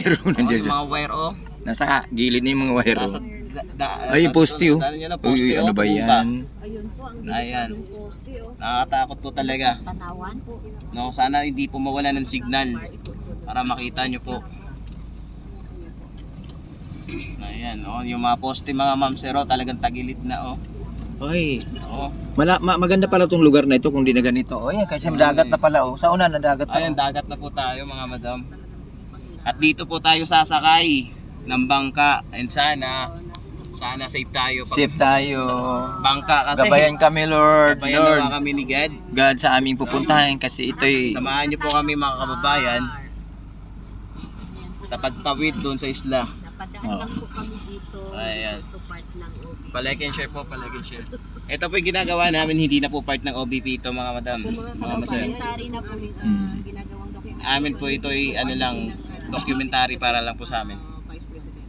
Pero nandiyan yung siya. mga wire oh. Nasa gilid na yung mga wire. Nasa, Ay, yung poste oh. Uy, ano ba yan? Ayun po, ang Ayan. yung poste, oh. Nakakatakot po talaga. Tanawan po. No, sana hindi po mawala ng signal para makita nyo po. Ayan, oh, yung mga poste mga ma'am sir, oh, talagang tagilid na oh. Ay, Oh. maganda pala tong lugar na ito kung di na ganito. Oh, yan, kasi dagat na pala oh. Sa una na dagat na. Ayan, dagat na po tayo mga madam. At dito po tayo sasakay ng bangka and sana safe tayo. Safe tayo. Bangka kasi. Gabayan kami, Lord. Gabayan Lord. naman kami ni God. God sa aming pupuntahan kasi ito'y Samahan niyo po kami mga kababayan sa pagtawid doon sa isla. Napadaan lang po kami dito. Ayan. Ito part ng OBP. Palike and share po, palike and share. Ito po yung ginagawa namin, hindi na po part ng OBP ito mga madam. Mga masaya. Documentary na po yung ginagawang documentary. Amin po ito ay ano lang, documentary para lang po sa amin. Vice President.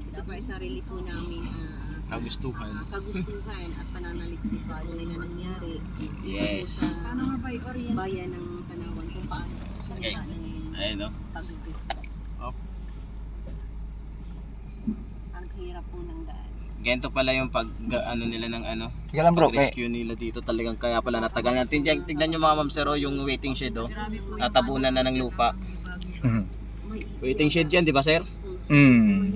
Ito po ay sarili po namin Kagustuhan. kagustuhan at pananaliksik sa tunay na nangyari. Yes. Sa bayan ng Tanawan kung paano Okay. Ayun no. pag-gusto. Oh. Ang hirap po ng daan. Ganito pala yung pag ano nila ng ano. Sige lang bro, Rescue nila dito talagang kaya pala natagal natin. Tignan nyo mga ma'am sir, oh, yung waiting shed oh. Natabunan na ng lupa. Waiting shed yan, di ba sir?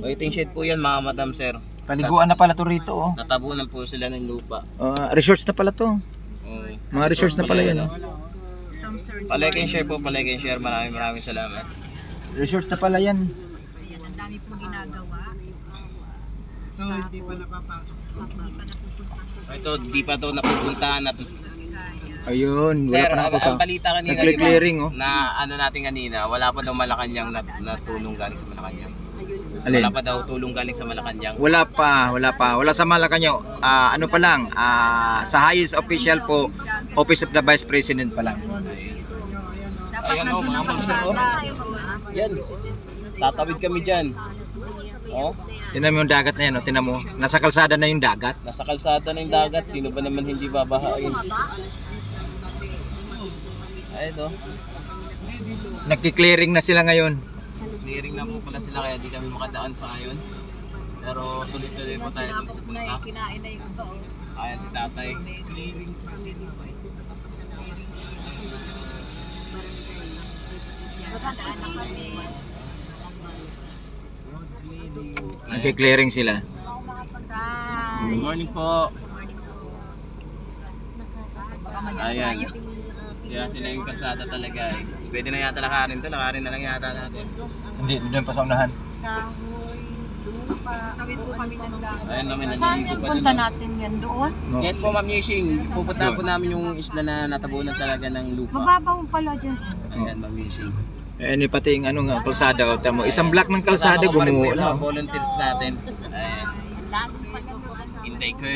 Waiting shed po yan mga madam sir. Paliguan na pala to rito oh. Natabunan po sila ng lupa. Resorts na pala to. Oh. Mga resorts na pala yan oh. Storm surge. Palike and share po, palike and share. Maraming salamat. Resorts na pala yan. Ayan, ang dami po ginagawa. Ito, hindi pa napapasok. Hindi pa napupunta. Ito, di pa to napupuntahan at Ayun, wala sir, pa nakapapa. ang balita kanina Nagkle-clearing oh. na ano natin kanina, wala pa daw Malacanang na tulong galing sa Malacanang. Alin? Wala pa daw tulong galing sa Malacanang. Wala pa. Wala sa Malacanang. Ano pa lang, sa highest official po, Office of the Vice President pa lang. Dapat Ayan oh, mga ma'am sir, oh. Yan. Tatawid kami dyan. Oh, Tinan mo yung dagat na yan, oh. Tinan mo. Nasa kalsada na yung dagat. nasa kalsada ng dagat, sino ba naman hindi babahain? Ayun oh. Nagki-clearing na sila ngayon. Clearing na po pala sila kaya di kami makadaan sa ngayon. Pero tuloy-tuloy po tayo pupunta. Kinain na yung ito. Ayan si tatay. Dadaan na kami. Nagki-clearing sila. Good morning po. Ayan. Sila yung kalsada talaga eh. Pwede na yata lakarin to, lakarin na lang yata natin. Hindi, doon pa sa unahan. Tawid po kami ng daan. Ayun namin, Saan nandito yung pa punta dun. natin yan? Doon? No. Yes po Ma'am Yishing, pupunta po namin yung isla na natabunan talaga ng lupa. Mababaw pala dyan. Ayan Ma'am Yishing. Eh, pati yung ano nga, kalsada. Oh, tamo. Isang block ng kalsada Kasama ko pa rin po gumuho yung na. mga volunteers natin. Ayan. Inday